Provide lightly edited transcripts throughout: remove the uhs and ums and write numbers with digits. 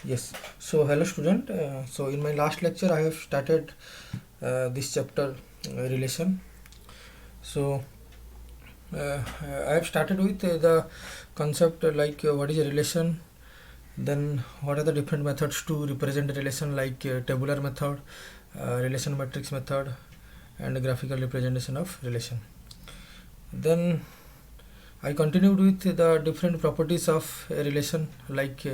Yes. So hello student. So in my last lecture I have started this chapter relation. So I have started with the concept what is a relation, then what are the different methods to represent a relation like tabular method, relation matrix method, and graphical representation of relation. Then I continued with the different properties of a relation like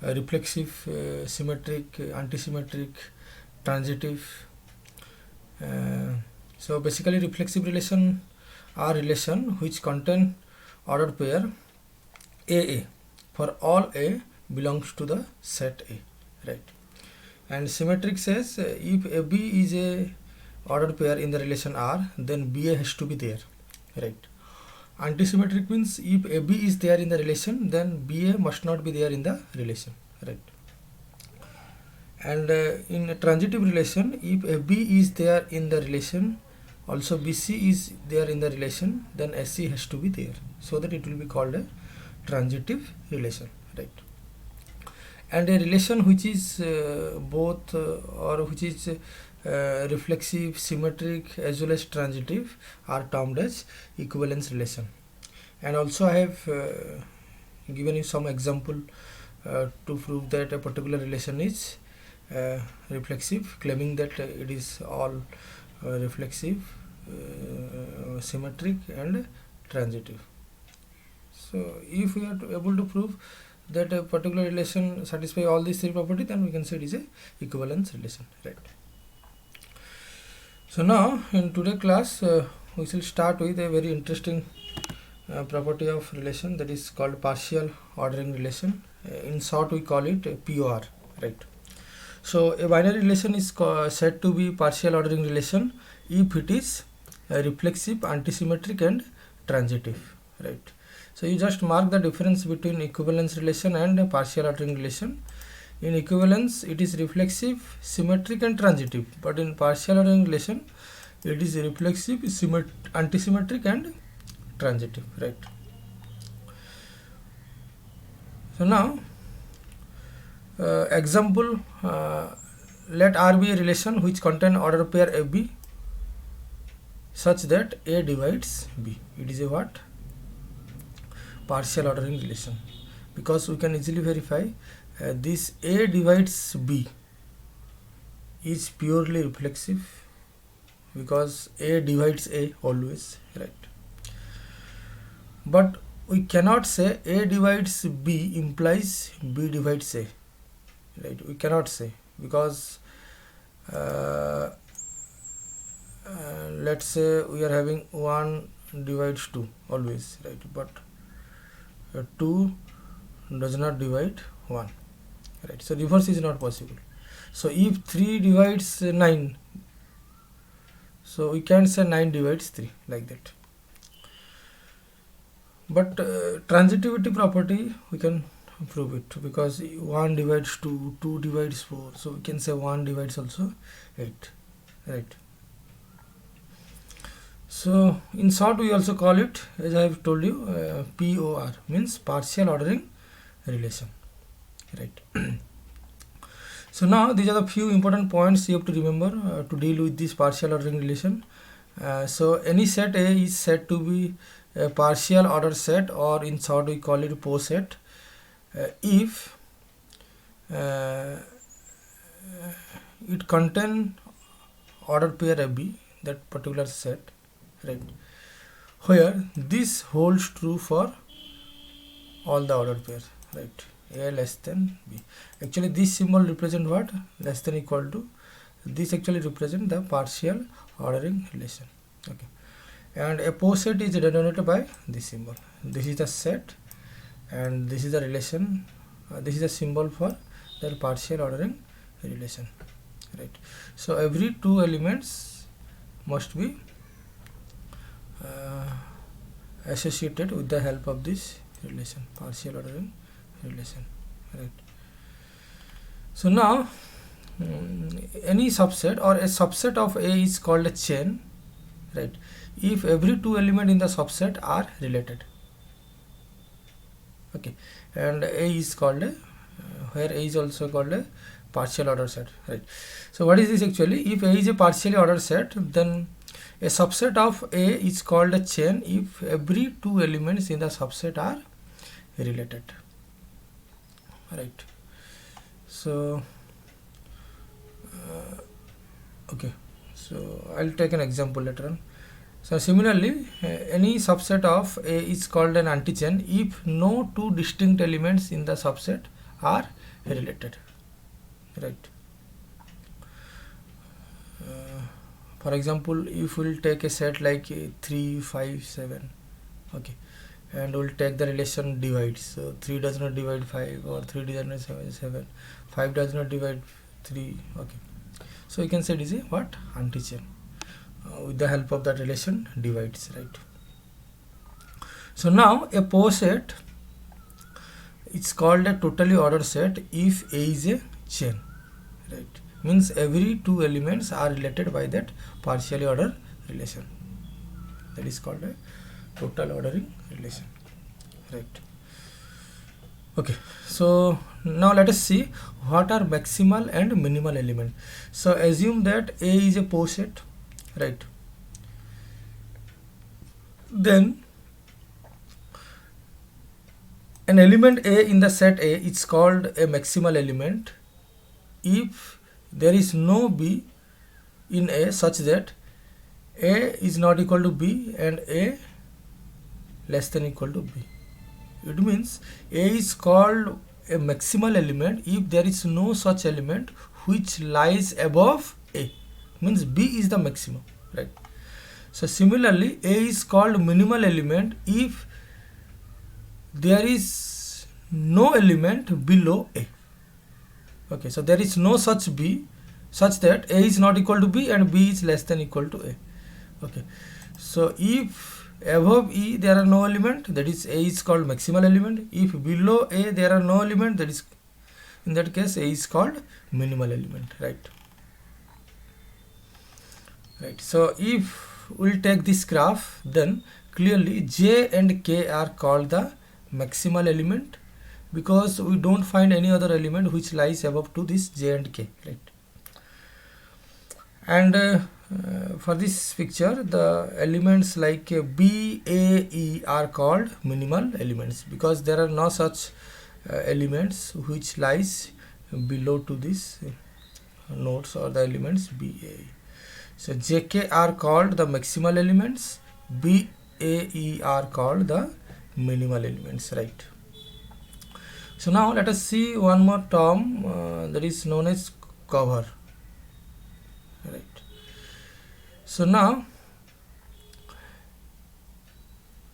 reflexive, symmetric, antisymmetric, transitive. Uh, so basically, reflexive relation are relation which contain ordered pair AA for all A belongs to the set A, right? And symmetric says if AB is a ordered pair in the relation R, then BA has to be there, right? Antisymmetric means if AB is there in the relation, then BA must not be there in the relation, right? And in a transitive relation, if AB is there in the relation, also BC is there in the relation, then SC has to be there, so that it will be called a transitive relation, right? And a relation which is both or which is reflexive, symmetric as well as transitive are termed as equivalence relation. And also I have given you some example to prove that a particular relation is reflexive, claiming that it is all reflexive, symmetric and transitive. So if we are able to prove that a particular relation satisfy all these three properties, then we can say it is a equivalence relation, right? So now in today's class we shall start with a very interesting property of relation, that is called partial ordering relation. In short we call it POR, right? So a binary relation is said to be partial ordering relation if it is reflexive, antisymmetric and transitive, right? So you just mark the difference between equivalence relation and partial ordering relation. In equivalence it is reflexive, symmetric and transitive, but in partial ordering relation it is reflexive, antisymmetric and transitive, right? So now example, let R be a relation which contain order pair AB such that A divides B. It is a what? Partial ordering relation, because we can easily verify this A divides B is purely reflexive, because A divides A always, right? But we cannot say A divides B implies B divides A, right? We cannot say, because let's say we are having 1 divides 2 always, right? But 2 does not divide 1, right? So reverse is not possible. So if 3 divides 9, so we can say 9 divides 3, like that. But transitivity property we can prove it, because 1 divides 2, 2 divides 4, so we can say 1 divides also 8, right? So in short we also call it, as I have told you, POR means partial ordering relation, right? So now these are the few important points you have to remember to deal with this partial ordering relation. So any set A is said to be a partial order set, or in short we call it PO set, if it contain ordered pair AB, that particular set, right, where this holds true for all the ordered pairs, right? A less than B. Actually this symbol represent what? Less than equal to. This actually represent the partial ordering relation, okay? And a PO set is denoted by this symbol. This is the set and this is the relation, this is a symbol for the partial ordering relation, right? So every two elements must be associated with the help of this relation, partial ordering relation, right? So now any subset or a subset of A is called a chain, right, if every two elements in the subset are related, okay? And A is called a where A is also called a partial order set, right? So what is this actually? If A is a partially ordered set, then a subset of A is called a chain if every two elements in the subset are related, right? So okay, so I'll take an example later on. So similarly, any subset of A is called an antichain if no two distinct elements in the subset are related, right? For example, if we'll take a set like 3, 5, 7, okay, and we'll take the relation divides. So 3 does not divide 5, or 3 does not divide 7, 5 does not divide 3, okay. So you can say it is a what? Antichain. With the help of that relation divides, right? So now a Poe set, it's called a totally ordered set if A is a chain, right? Means every two elements are related by that partially ordered relation. That is called a total ordering relation, right? Okay, so now let us see what are maximal and minimal element. So assume that A is a Poe set, right? Then an element A in the set A is called a maximal element if there is no B in A such that A is not equal to B and A less than equal to B. It means A is called a maximal element if there is no such element which lies above A. Means B is the maximum, right? So similarly, A is called minimal element if there is no element below A. Okay, so there is no such B such that A is not equal to B and B is less than equal to A. Okay, so if above E there are no element, that is A is called maximal element. If below A there are no element, that is, in that case, A is called minimal element, right? Right. So if we'll take this graph, then clearly J and K are called the maximal element because we don't find any other element which lies above to this J and K, right? And for this picture, the elements like B, A, E are called minimal elements because there are no such elements which lies below to this nodes or the elements B, A, E. So JK are called the maximal elements, B, A, E are called the minimal elements, right? So now let us see one more term that is known as cover, right? So now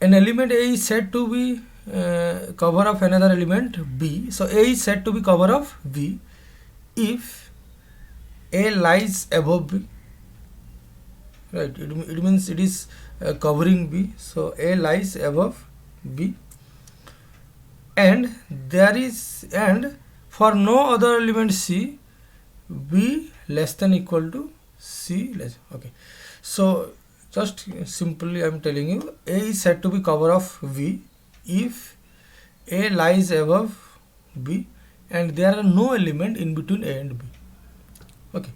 an element A is said to be cover of another element B. So A is said to be cover of B if A lies above B, right? It means it is covering B. So A lies above B, and there is, and for no other element C, B less than equal to C less. Okay, so just simply I am telling you, A is said to be cover of V if A lies above B and there are no element in between A and B. Okay,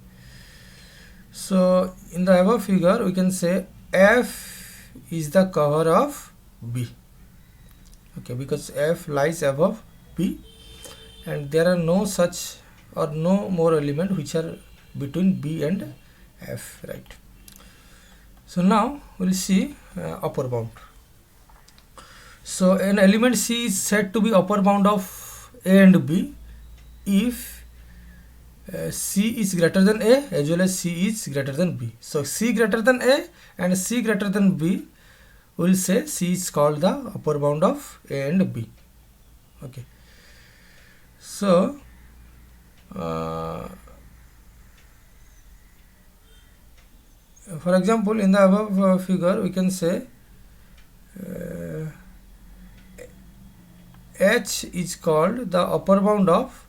so in the above figure we can say F is the cover of B. Okay, because F lies above B and there are no such or no more element which are between B and F, right? So now we'll see upper bound. So an element C is said to be upper bound of A and B if C is greater than A as well as C is greater than B. So C greater than A and C greater than B, we will say C is called the upper bound of A and B. Okay, so for example, in the above figure we can say H is called the upper bound of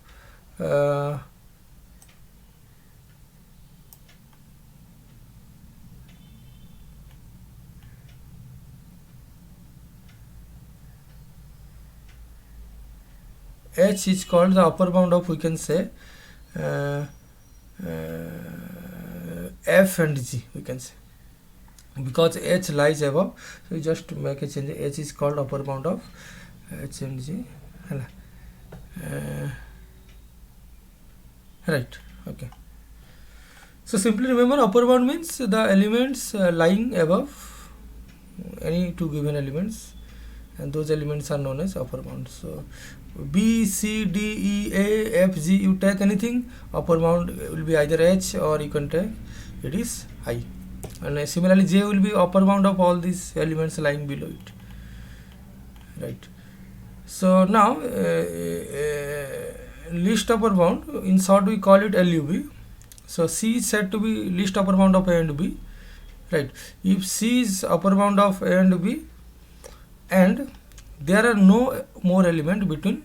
H is called the upper bound of, we can say, uh, F and G, we can say, because H lies above. So we just make a change. H is called upper bound of H and G. Right. Okay. So simply remember, upper bound means the elements lying above any two given elements, and those elements are known as upper bound. So B, C, D, E, A, F, G, you take anything, upper bound will be either H, or you can take it is I. And similarly J will be upper bound of all these elements lying below it. Right. So now least upper bound, in short we call it LUB. So C is said to be least upper bound of A and B. Right. If C is upper bound of A and B, and there are no more element between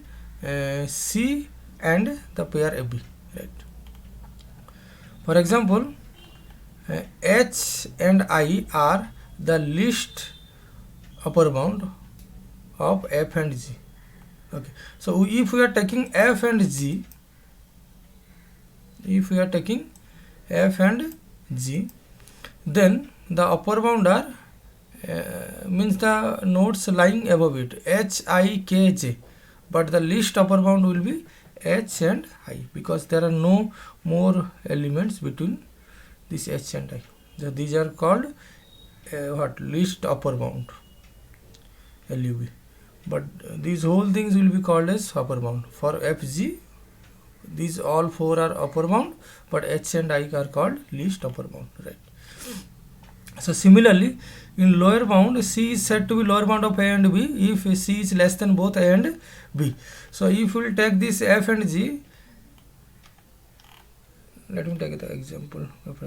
C and the pair AB. Right. For example, H and I are the least upper bound of F and G. Okay. So if we are taking F and G, then the upper bound are means the nodes lying above it, H, I, K, J, but the least upper bound will be H and I, because there are no more elements between this H and I. So these are called least upper bound, LUB. But these whole things will be called as upper bound. For FG, these all four are upper bound, but H and I are called least upper bound. Right. So similarly, in lower bound, C is said to be lower bound of A and B if C is less than both A and B. So if we will take this F and G, let me take the example of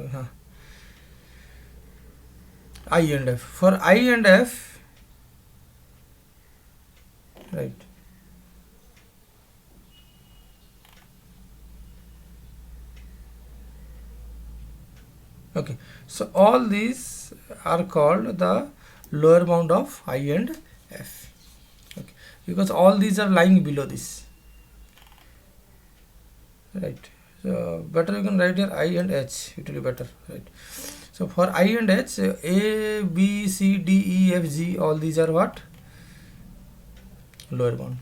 I and F. For I and F, right, okay, so all these are called the lower bound of I and F. Okay, because all these are lying below this. Right. So better you can write here I and H, it will be better. Right. So for I and H, A, B, C, D, E, F, G, all these are what? Lower bound.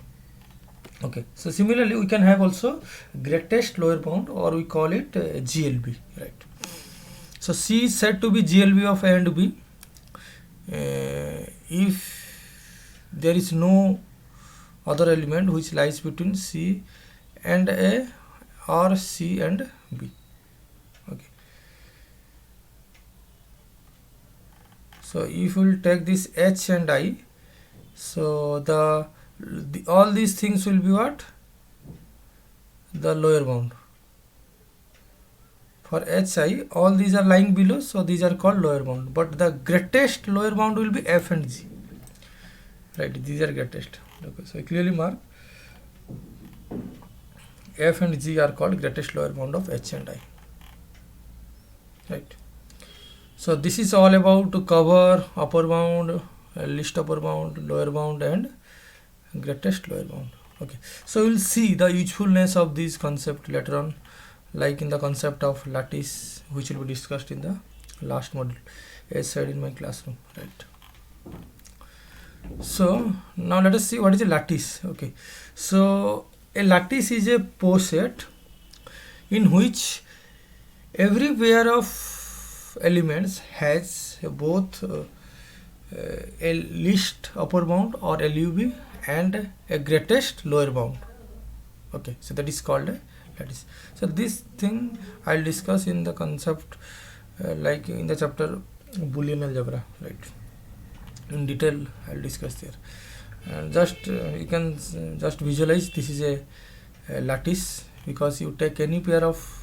Okay. So similarly, we can have also greatest lower bound, or we call it GLB. Right. So C is said to be GLB of A and B if there is no other element which lies between C and A or C and B. Okay. So if we will take this H and I, so all these things will be what? The lower bound. For HI, all these are lying below, so these are called lower bound. But the greatest lower bound will be F and G. Right, these are greatest. Okay, so clearly mark F and G are called greatest lower bound of H and I. Right. So this is all about to cover upper bound, least upper bound, lower bound, and greatest lower bound. Okay. So we'll see the usefulness of this concept later on, like in the concept of lattice, which will be discussed in the last module as said in my classroom. Right. So now let us see what is a lattice. Okay. So a lattice is a poset in which every pair of elements has both a least upper bound or LUB and a greatest lower bound. Okay, so that is called a lattice. So this thing I'll discuss in the concept like in the chapter Boolean algebra, right? In detail I'll discuss there. And just you can just visualize this is a lattice, because you take any pair of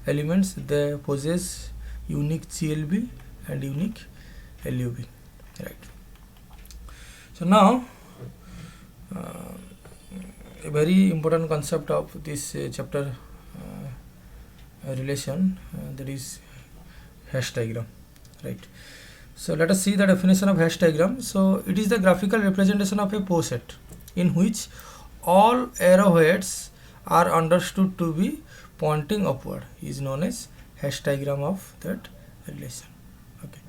elements, they possess unique GLB and unique LUB, right? So now a very important concept of this chapter relation, that is hash diagram, right? So let us see the definition of hash diagram. So it is the graphical representation of a poset in which all arrowheads are understood to be pointing upward is known as hash diagram of that relation. Okay,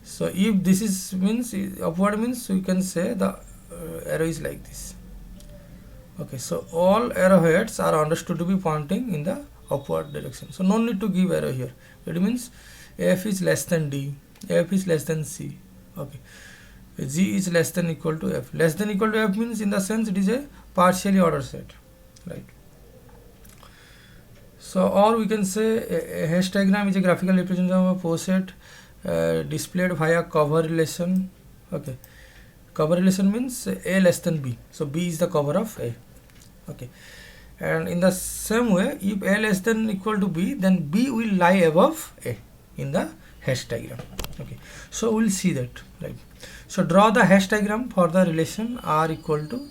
so if this is means upward means we can say the arrow is like this. Okay, so all arrowheads are understood to be pointing in the upward direction, so no need to give arrow here. It means f is less than d, f is less than c. Okay, g is less than equal to f. Less than equal to f means in the sense it is a partially ordered set, right? So, or we can say a hash diagram is a graphical representation of a poset displayed via cover relation. Okay, cover relation means a less than b, so b is the cover of a. Okay, and in the same way, if a less than equal to b, then b will lie above a in the hash diagram. Okay, so we'll see that, right? So draw the hash diagram for the relation r equal to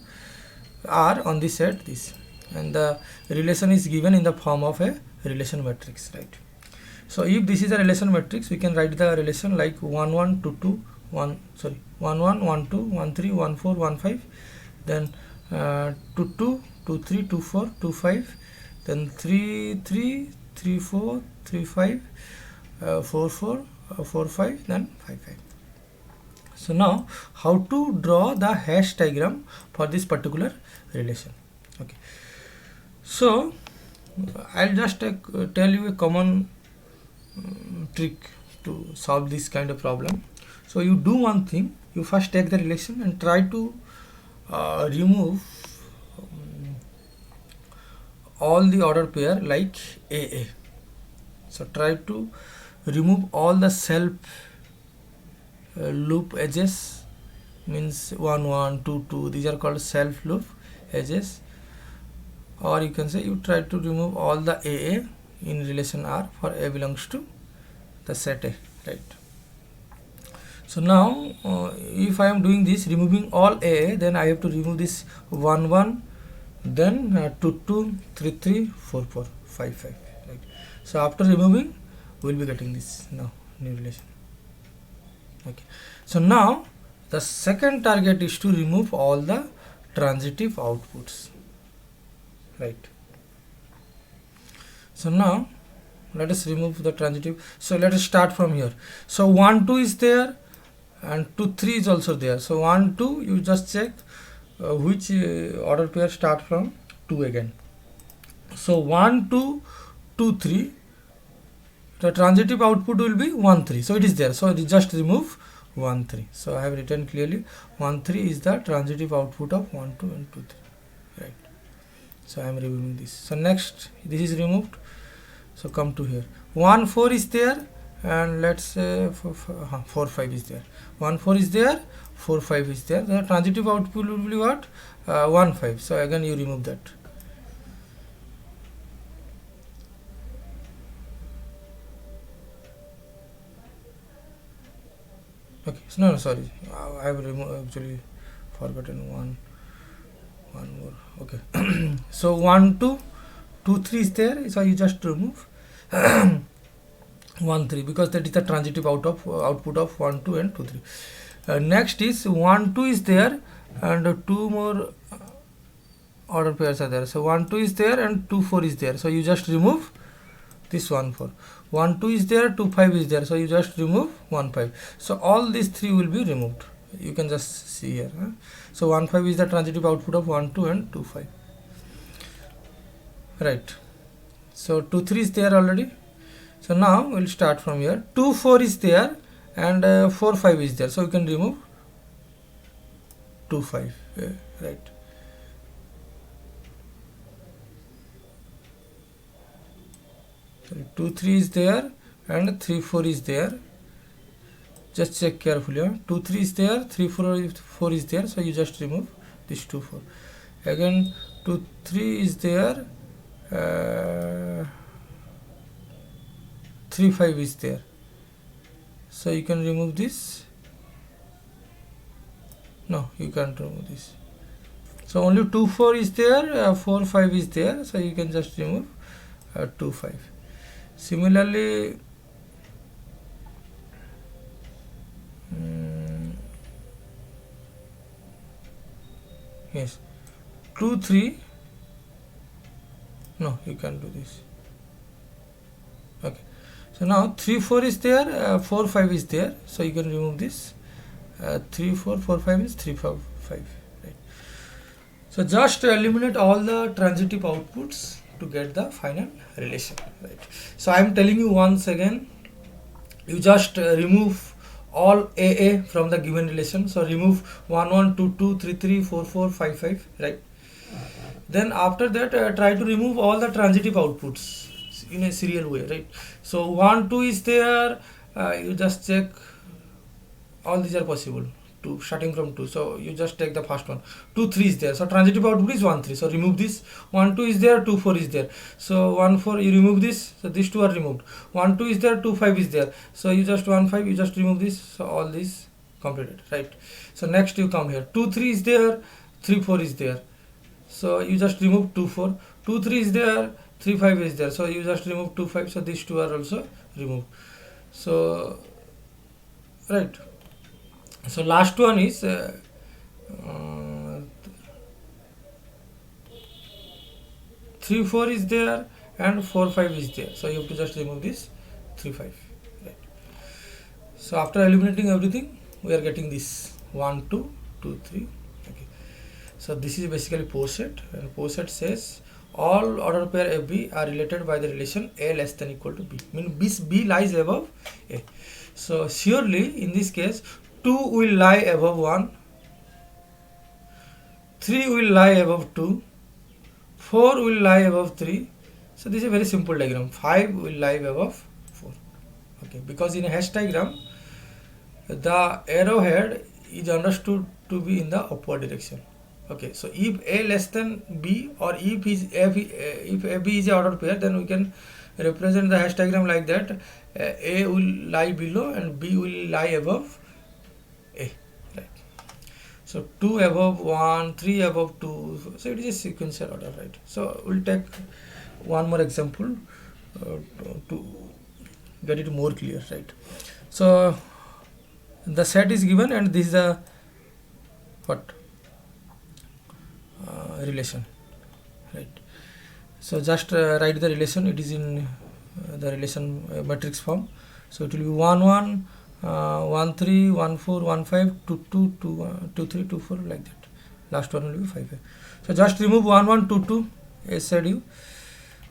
r on the set this, and the relation is given in the form of a relation matrix, right? So if this is a relation matrix, we can write the relation like 1 1 2 2 1 sorry 1 1 1 2 1 3 1 4 1 5, then 2 2 2 3 2 4 2 5, then 3 3 3 4 3 5 4 4 4 5, then 5 5. So now how to draw the hash diagram for this particular relation? Okay, so I'll just tell you a common trick to solve this kind of problem. So you do one thing, you first take the relation and try to remove all the order pair like AA. So try to remove all the self loop edges, means 1 1 2 2, these are called self loop edges, or you can say you try to remove all the AA in relation R for A belongs to the set A, right? So now if I am doing this, removing all AA, then I have to remove this 1 1, then 2 2 3 3 4 4 5 5, right? So after removing, we will be getting this now new relation. Okay, so now the second target is to remove all the transitive outputs, right? So now let us remove the transitive. So let us start from here. So 1 2 is there and 2 3 is also there. So 1 2, you just check which order pair start from 2 again. So 1 2 2 3, the transitive output will be 1 3, so it is there, so just remove 1 3. So I have written clearly 1 3 is the transitive output of 1 2 and 2 3, right? So I am removing this. So next, this is removed, so come to here, 1 4 is there, and let's say 4 5 is there. 1 4 is there, 4 5 is there, the transitive output will be what? 1 5. So again you remove that. Okay, so no, sorry, I have actually forgotten one more. Okay, so 1 2 2 3 is there, so you just remove 1 3, because that is the transitive output of 1 2 and 2 3. Next is 1 2 is there, and two more order pairs are there. So 1 2 is there and 2 4 is there, so you just remove this 1 4. 1 2 is there, 2 5 is there, so you just remove 1 5. So all these three will be removed. You can just see here. So 1 5 is the transitive output of 1 2 and 2 5, right? So 2 3 is there already. So now we'll start from here. 2 4 is there and 4 5 is there, so you can remove 2 5, right? So 2 3 is there and 3 4 is there. Just check carefully. 2 3 is there, 3 4 is there, so you just remove this 2 4. Again 2 3 is there, 3 5 is there, so you can remove this. No, you can't remove this. So only 2 4 is there, 4 5 is there, so you can just remove 2 5. Similarly, yes, 2 3, no, you can do this. Okay, so now 3 4 is there, 4 5 is there, so you can remove this. 3 4 4 5 is 3 5 5, right? So just eliminate all the transitive outputs to get the final relation, right? So I am telling you once again, you just remove all AA from the given relation. So remove 1 1 2 2 3 3 4 4 5 5, right? Then after that try to remove all the transitive outputs in a serial way, right? So 1 2 is there, you just check all these are possible, to starting from 2, so you just take the first one. 2 3 is there, so transitive output is 1 3, so remove this. 1 2 is there, 2 4 is there, so 1 4 you remove this, so these two are removed. 1 2 is there, 2 5 is there, so you just 1 5 you just remove this, so all these completed, right? So next you come here, 2 3 is there, 3 4 is there, so you just remove 2 4. 2 3 is there, 3 5 is there, so you just remove 2 5, so these two are also removed. So right, so last one is 3 4 is there and 4 5 is there, so you have to just remove this 3 5, right? So after eliminating everything, we are getting this 1 2 2 3. Okay, so this is basically pore set, and pore set says all order pair AB are related by the relation A less than equal to B, mean this B lies above A. So surely in this case 2 will lie above 1, 3 will lie above 2, 4 will lie above 3. So this is a very simple diagram. 5 will lie above 4. Okay, because in a hash diagram, the arrowhead is understood to be in the upward direction. Okay, so if A less than B, or if AB is a order pair, then we can represent the hash diagram like that. A will lie below and B will lie above A, right? So 2 above 1, 3 above 2, so it is a sequential order, right? So we'll take one more example to get it more clear, right? So the set is given and this is a what relation, right? So just write the relation, it is in the relation matrix form. So it will be 1 1 1 3 1 4 1 5 2 2 2 3 2 4, like that. Last one will be 5 5. So just remove 1 1 2 2 as said you.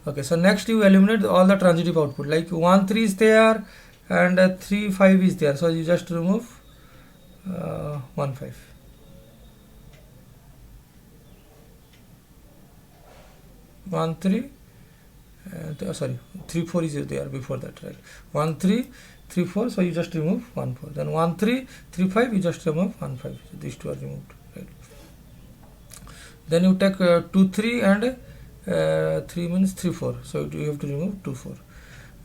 Okay, so next you eliminate all the transitive output, like 1 3 is there and 3 5 is there, so you just remove 1 5. 1 3 sorry, 3 4 is there before that, right? 1 3 3 4, so you just remove 1 4. Then 1 3 3 5, you just remove 1 5. So these two are removed, right? Then you take 2 3 and 3 means 3 4, so you have to remove 2 4.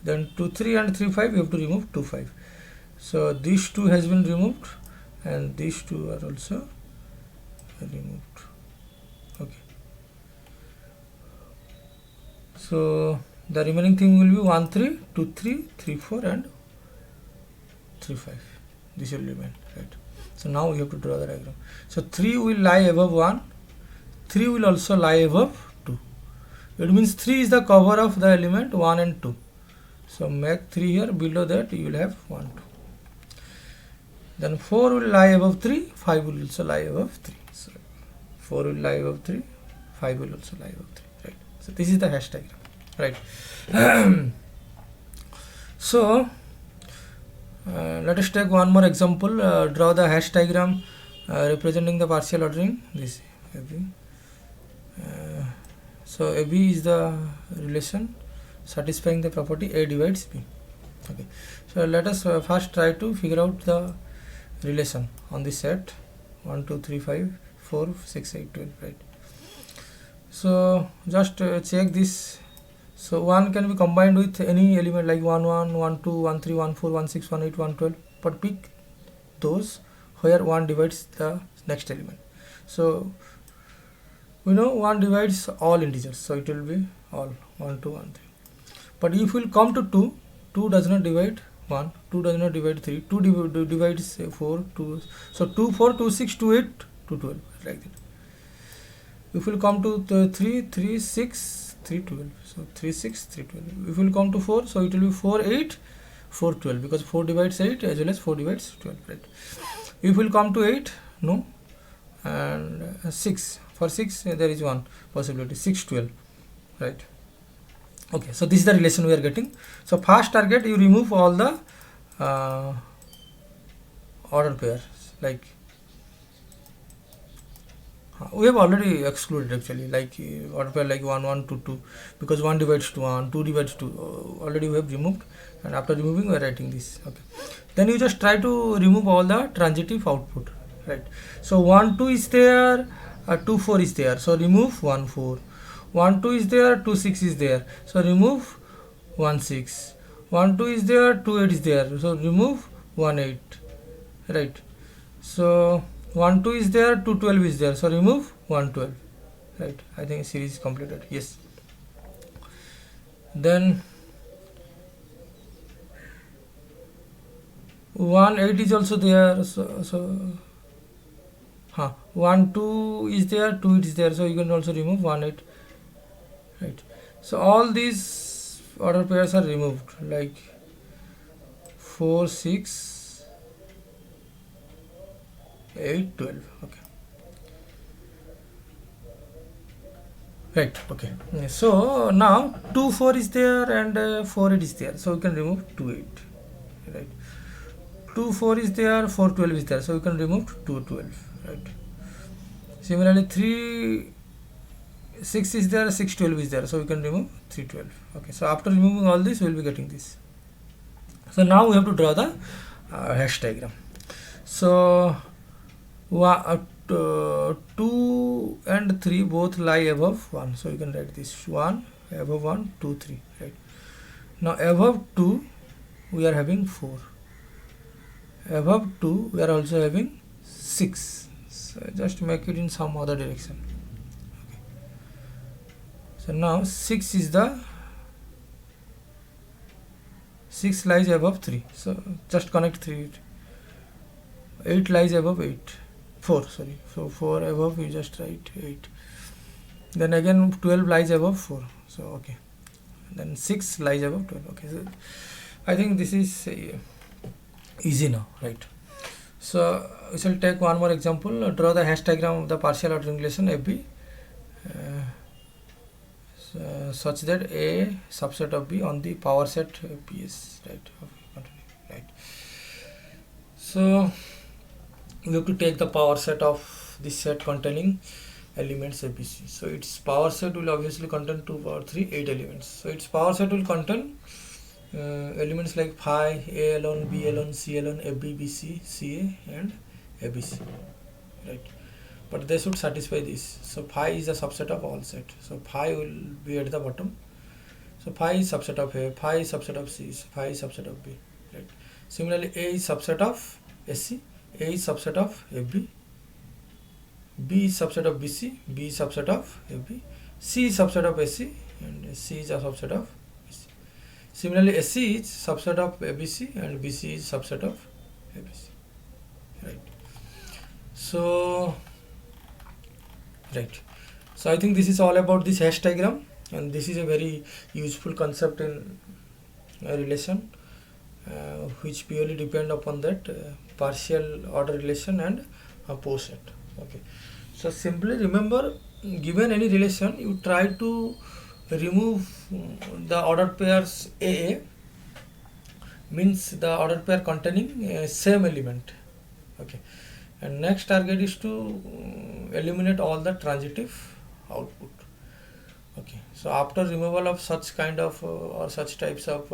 Then 2 3 and 3 5, you have to remove 2 5. So these two has been removed and these two are also removed. Okay, so the remaining thing will be 1 3 2 3 3 4 and 3 5. This will remain, right? So now we have to draw the diagram. So 3 will lie above 1, 3 will also lie above 2. It means 3 is the cover of the element 1 and 2. So make 3 here, below that you will have 1 2. Then 4 will lie above 3, 5 will also lie above 3. So 4 will lie above 3, 5 will also lie above 3, right? So this is the hash diagram, right? So let us take one more example. Draw the hash diagram representing the partial ordering. This AB. So AB is the relation satisfying the property A divides B. Okay, so let us first try to figure out the relation on this set 1 2 3 5 4 6 8 12, right? So just check this. So 1 can be combined with any element like 1 1 1 2 1 3 1 4 1 6 1 8 1 12, but pick those where 1 divides the next element. So we know 1 divides all integers, so it will be all 1 2 1 3. But if we will come to 2, 2 does not divide 1, 2 does not divide 3, 2 divides 4, 2, so 2 4 2 6 2 8 2 12, like that. If we'll come to the 3, 3, 6, 3, 12. So 3, 6, 3, 12. If we'll come to 4, so it will be 4, 8, 4, 12, because 4 divides 8 as well as 4 divides 12, right? If we'll come to 8, no, and 6, for 6 there is one possibility, 6, 12, right? Okay, so this is the relation we are getting. So first target, you remove all the order pairs, like we have already excluded actually, like order pair like 1, 1, 2, 2, because 1 divides to 1, 2 divides to already we have removed, and after removing we are writing this. Okay, then you just try to remove all the transitive output, right? So 1, 2 is there, 2, 4 is there, so remove 1, 4. 1, 2 is there, 2, 6 is there, so remove 1, 6. 1, 2 is there, 2, 8 is there, so remove 1, 8, right? So 1, 2 is there, 2, 12 is there, so remove 1, 12, right? I think series is completed. Yes. Then 1, 8 is also there, so 1, 2 is there, 2 it is there, so you can also remove 1, 8, right? So all these order pairs are removed, like 4, 6, 8, 12. Okay, right. Okay, so now 2, 4 is there and 4, 8 is there, so we can remove 2, 8, right? 2, 4 is there, 4, 12 is there, so we can remove 2, 12, right? Similarly 3, 6 is there, 6, 12 is there, so we can remove 3, 12. Okay, so after removing all this, we will be getting this. So now we have to draw the hash diagram. So 2 and 3 both lie above 1, so you can write this 1 above 1, 2, 3, right? Now above 2 we are having 4, above 2 we are also having 6, so just make it in some other direction. Okay. So now 6 is the 6 lies above 3, so just connect 3. 8 lies above 8, 4, sorry, so 4 above you just write 8. Then again 12 lies above 4, so okay, then 6 lies above 12. Okay, so I think this is easy now, right? So we shall take one more example. Draw the hash diagram of the partial ordering relation FB such that A subset of B on the power set PS, right? Okay, right. So we have to take the power set of this set containing elements ABC. So its power set will obviously contain 2 power 3, 8 elements. So its power set will contain elements like phi, A alone, B alone, C alone, AB, BC, CA and ABC, right? But they should satisfy this. So phi is a subset of all set. So phi will be at the bottom. So phi is subset of A, phi is subset of C, phi is subset of B, right? Similarly, A is subset of SC, A is subset of FB, B is subset of BC, B is subset of FB, C is subset of SC, and C is a subset of BC. Similarly, SC is subset of ABC and BC is subset of ABC, right? So, right. So I think this is all about this hash diagram, and this is a very useful concept in relation, which purely depend upon that partial order relation and post set. Okay, so simply remember, given any relation, you try to remove the ordered pairs AA, means the ordered pair containing same element. Okay, and next target is to eliminate all the transitive output. Okay, so after removal of such kind of or such types of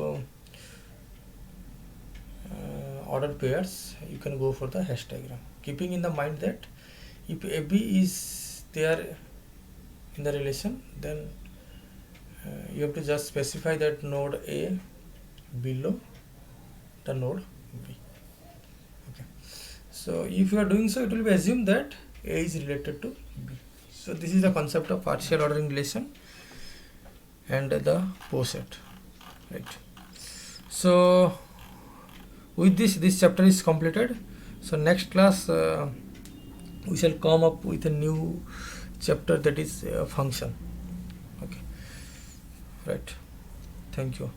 ordered pairs, you can go for the hash diagram, keeping in the mind that if AB is there in the relation, then you have to just specify that node A below the node B. Okay, so if you are doing so, it will be assumed that A is related to B. So this is the concept of partial ordering relation and the post set, right? So with this chapter is completed. So next class we shall come up with a new chapter, that is function. Okay, right. Thank you.